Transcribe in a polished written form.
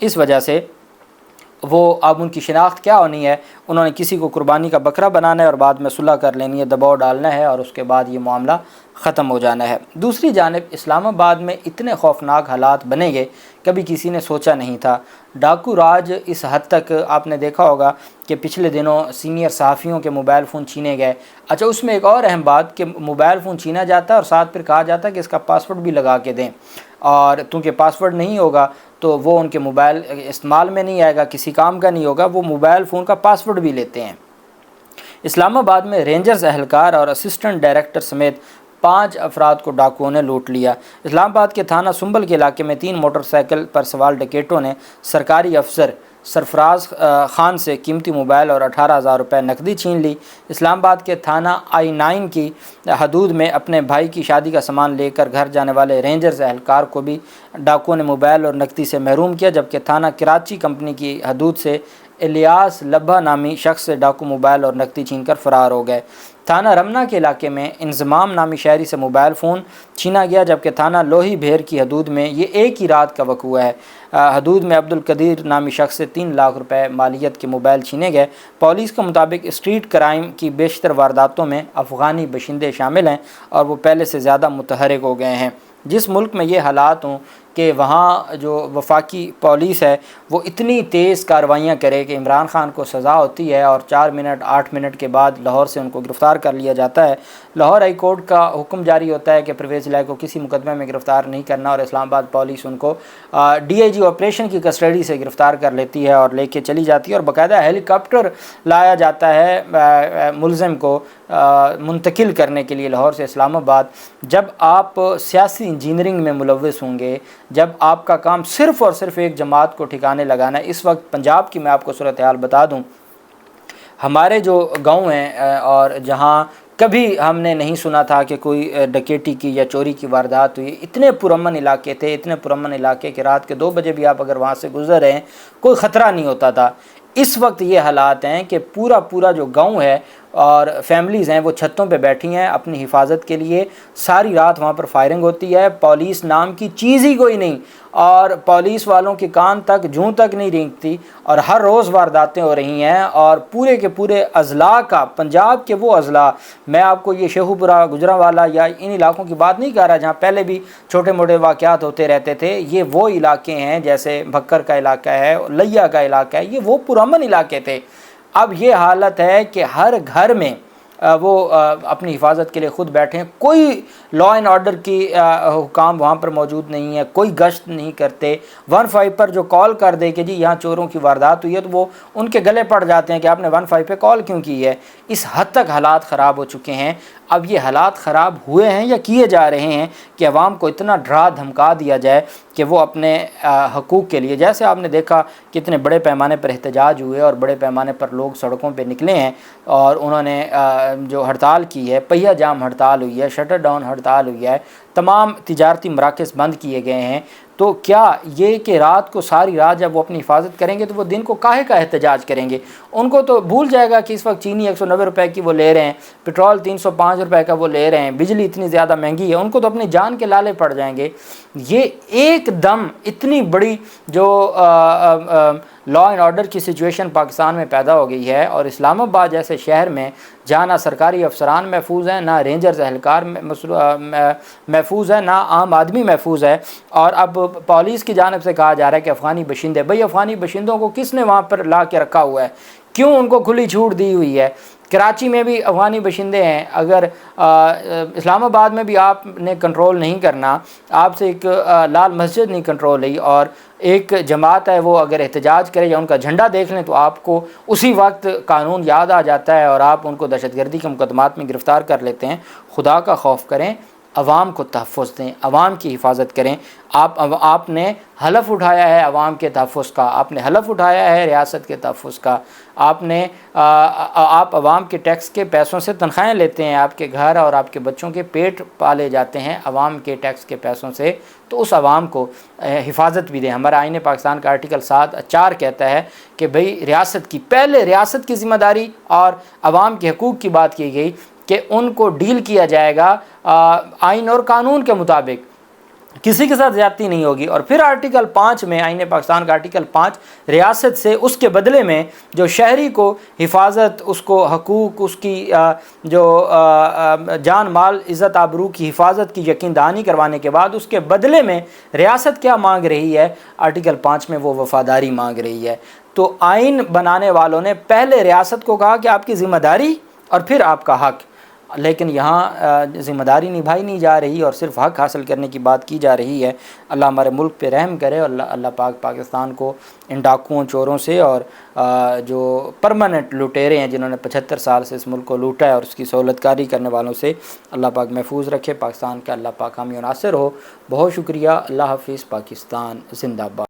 اس وجہ سے وہ اب ان کی شناخت کیا ہونی ہے، انہوں نے کسی کو قربانی کا بکرا بنانا ہے اور بعد میں صلح کر لینی ہے، دباؤ ڈالنا ہے اور اس کے بعد یہ معاملہ ختم ہو جانا ہے۔ دوسری جانب اسلام آباد میں اتنے خوفناک حالات بنے گے کبھی کسی نے سوچا نہیں تھا۔ ڈاکو راج اس حد تک آپ نے دیکھا ہوگا کہ پچھلے دنوں سینئر صحافیوں کے موبائل فون چھینے گئے۔ اچھا، اس میں ایک اور اہم بات کہ موبائل فون چھینا جاتا ہے اور ساتھ پھر کہا جاتا ہے کہ اس کا پاسورڈ بھی لگا کے دیں، اور چونکہ پاسورڈ نہیں ہوگا تو وہ ان کے موبائل استعمال میں نہیں آئے گا، کسی کام کا نہیں ہوگا، وہ موبائل فون کا پاسورڈ بھی لیتے ہیں۔ اسلام آباد میں رینجرز اہلکار اور اسسٹنٹ ڈائریکٹر سمیت 5 افراد کو ڈاکوؤں نے لوٹ لیا۔ اسلام آباد کے تھانہ سنبل کے علاقے میں 3 موٹر سائیکل پر سوار ڈکیٹوں نے سرکاری افسر سرفراز خان سے قیمتی موبائل اور 18,000 روپے نقدی چھین لی۔ اسلام آباد کے تھانہ I-9 کی حدود میں اپنے بھائی کی شادی کا سامان لے کر گھر جانے والے رینجرز اہلکار کو بھی ڈاکوؤں نے موبائل اور نقدی سے محروم کیا، جبکہ تھانہ کراچی کمپنی کی حدود سے الیاس لبھا نامی شخص سے ڈاکو موبائل اور نقدی چھین کر فرار ہو گئے۔ تھانہ رمنا کے علاقے میں انضمام نامی شہری سے موبائل فون چھینا گیا، جبکہ تھانہ لوہی بھیر کی حدود میں یہ ایک ہی رات کا واقعہ ہے۔ حدود میں عبدالقدیر نامی شخص سے 3 لاکھ روپے مالیت کے موبائل چھینے گئے۔ پولیس کے مطابق اسٹریٹ کرائم کی بیشتر وارداتوں میں افغانی باشندے شامل ہیں اور وہ پہلے سے زیادہ متحرک ہو گئے ہیں۔ جس ملک میں یہ حالات ہوں کہ وہاں جو وفاقی پولیس ہے وہ اتنی تیز کارروائیاں کرے کہ عمران خان کو سزا ہوتی ہے اور 4 منٹ 8 منٹ کے بعد لاہور سے ان کو گرفتار کر لیا جاتا ہے۔ لاہور ہائی کورٹ کا حکم جاری ہوتا ہے کہ پرویز الہی کو کسی مقدمے میں گرفتار نہیں کرنا، اور اسلام آباد پولیس ان کو DIG آپریشن کی کسٹڈی سے گرفتار کر لیتی ہے اور لے کے چلی جاتی ہے، اور باقاعدہ ہیلی کاپٹر لایا جاتا ہے ملزم کو منتقل کرنے کے لیے لاہور سے اسلام آباد۔ جب آپ سیاسی انجینئرنگ میں ملوث ہوں گے، جب آپ کا کام صرف اور صرف ایک جماعت کو ٹھکانے لگانا ہے، اس وقت پنجاب کی میں آپ کو صورتحال بتا دوں، ہمارے جو گاؤں ہیں اور جہاں کبھی ہم نے نہیں سنا تھا کہ کوئی ڈکیٹی کی یا چوری کی واردات ہوئی، اتنے پرامن علاقے تھے، اتنے پرامن علاقے کہ رات کے 2 بجے بھی آپ اگر وہاں سے گزر رہے ہیں کوئی خطرہ نہیں ہوتا تھا۔ اس وقت یہ حالات ہیں کہ پورا جو گاؤں ہے اور فیملیز ہیں وہ چھتوں پہ بیٹھی ہیں اپنی حفاظت کے لیے، ساری رات وہاں پر فائرنگ ہوتی ہے، پولیس نام کی چیز ہی کوئی نہیں، اور پولیس والوں کے کان تک جوں تک نہیں رینگتی، اور ہر روز وارداتیں ہو رہی ہیں، اور پورے کے پورے اضلاع کا، پنجاب کے وہ اضلاع، میں آپ کو یہ شیخوپورہ، گجرانوالہ یا ان علاقوں کی بات نہیں کر رہا جہاں پہلے بھی چھوٹے موٹے واقعات ہوتے رہتے تھے، یہ وہ علاقے ہیں جیسے بھکر کا علاقہ ہے، لیا کا علاقہ ہے، یہ وہ پرامن علاقے تھے۔ اب یہ حالت ہے کہ ہر گھر میں وہ اپنی حفاظت کے لیے خود بیٹھے ہیں، کوئی لا اینڈ آرڈر کی حکام وہاں پر موجود نہیں ہے، کوئی گشت نہیں کرتے۔ 15 پر جو کال کر دے کہ جی یہاں چوروں کی واردات ہوئی ہے تو وہ ان کے گلے پڑ جاتے ہیں کہ آپ نے 15 پہ کال کیوں کی ہے۔ اس حد تک حالات خراب ہو چکے ہیں۔ اب یہ حالات خراب ہوئے ہیں یا کیے جا رہے ہیں کہ عوام کو اتنا ڈرا دھمکا دیا جائے کہ وہ اپنے حقوق کے لیے، جیسے آپ نے دیکھا کتنے بڑے پیمانے پر احتجاج ہوئے اور بڑے پیمانے پر لوگ سڑکوں پہ نکلے ہیں اور انہوں نے جو ہڑتال کی ہے، پہیہ جام ہڑتال ہوئی ہے، شٹر ڈاؤن ہڑتال ہوئی ہے، تمام تجارتی مراکز بند کیے گئے ہیں۔ تو کیا یہ کہ رات کو ساری رات جب وہ اپنی حفاظت کریں گے تو وہ دن کو کاہے کا احتجاج کریں گے؟ ان کو تو بھول جائے گا کہ اس وقت چینی 190 روپے کی وہ لے رہے ہیں، پٹرول 305 روپے کا وہ لے رہے ہیں، بجلی اتنی زیادہ مہنگی ہے، ان کو تو اپنی جان کے لالے پڑ جائیں گے۔ یہ ایک دم اتنی بڑی جو لا اینڈ آرڈر کی سچویشن پاکستان میں پیدا ہو گئی ہے، اور اسلام آباد جیسے شہر میں جہاں نہ سرکاری افسران محفوظ ہیں، نہ رینجرز اہلکار محفوظ ہے، نہ عام آدمی محفوظ ہے، اور اب پولیس کی جانب سے کہا جا رہا ہے کہ افغانی باشندے، بھئی افغانی باشندوں کو کس نے وہاں پر لا کے رکھا ہوا ہے؟ کیوں ان کو کھلی چھوٹ دی ہوئی ہے؟ کراچی میں بھی افغانی باشندے ہیں، اگر اسلام آباد میں بھی آپ نے کنٹرول نہیں کرنا، آپ سے ایک لال مسجد نہیں کنٹرول ہوئی، اور ایک جماعت ہے وہ اگر احتجاج کرے یا ان کا جھنڈا دیکھ لیں تو آپ کو اسی وقت قانون یاد آ جاتا ہے اور آپ ان کو دہشت گردی کے مقدمات میں گرفتار کر لیتے ہیں۔ خدا کا خوف کریں، عوام کو تحفظ دیں، عوام کی حفاظت کریں۔ آپ نے حلف اٹھایا ہے عوام کے تحفظ کا، آپ نے حلف اٹھایا ہے ریاست کے تحفظ کا، آپ عوام کے ٹیکس کے پیسوں سے تنخواہیں لیتے ہیں، آپ کے گھر اور آپ کے بچوں کے پیٹ پالے جاتے ہیں عوام کے ٹیکس کے پیسوں سے، تو اس عوام کو حفاظت بھی دیں۔ ہمارا آئین پاکستان کا آرٹیکل 7(4) کہتا ہے کہ بھئی ریاست کی، پہلے ریاست کی ذمہ داری اور عوام کے حقوق کی بات کی گئی کہ ان کو ڈیل کیا جائے گا آئین اور قانون کے مطابق۔ کسی کے ساتھ زیادتی نہیں ہوگی۔ اور پھر آرٹیکل 5 میں، آئین پاکستان کا آرٹیکل 5، ریاست سے اس کے بدلے میں جو شہری کو حفاظت، اس کو حقوق، اس کی جو جان مال عزت آبرو کی حفاظت کی یقین دہانی کروانے کے بعد، اس کے بدلے میں ریاست کیا مانگ رہی ہے؟ آرٹیکل 5 میں وہ وفاداری مانگ رہی ہے۔ تو آئین بنانے والوں نے پہلے ریاست کو کہا کہ آپ کی ذمہ داری اور پھر آپ کا حق، لیکن یہاں ذمہ داری نبھائی نہیں جا رہی اور صرف حق حاصل کرنے کی بات کی جا رہی ہے۔ اللہ ہمارے ملک پہ رحم کرے، اور اللہ پاک پاکستان کو ان ڈاکوؤں چوروں سے اور جو پرماننٹ لٹیرے ہیں جنہوں نے 75 سال سے اس ملک کو لوٹا ہے اور اس کی سہولت کاری کرنے والوں سے اللہ پاک محفوظ رکھے۔ پاکستان کا اللہ پاک حامی و ناصر ہو۔ بہت شکریہ۔ اللہ حافظ۔ پاکستان زندہ باد۔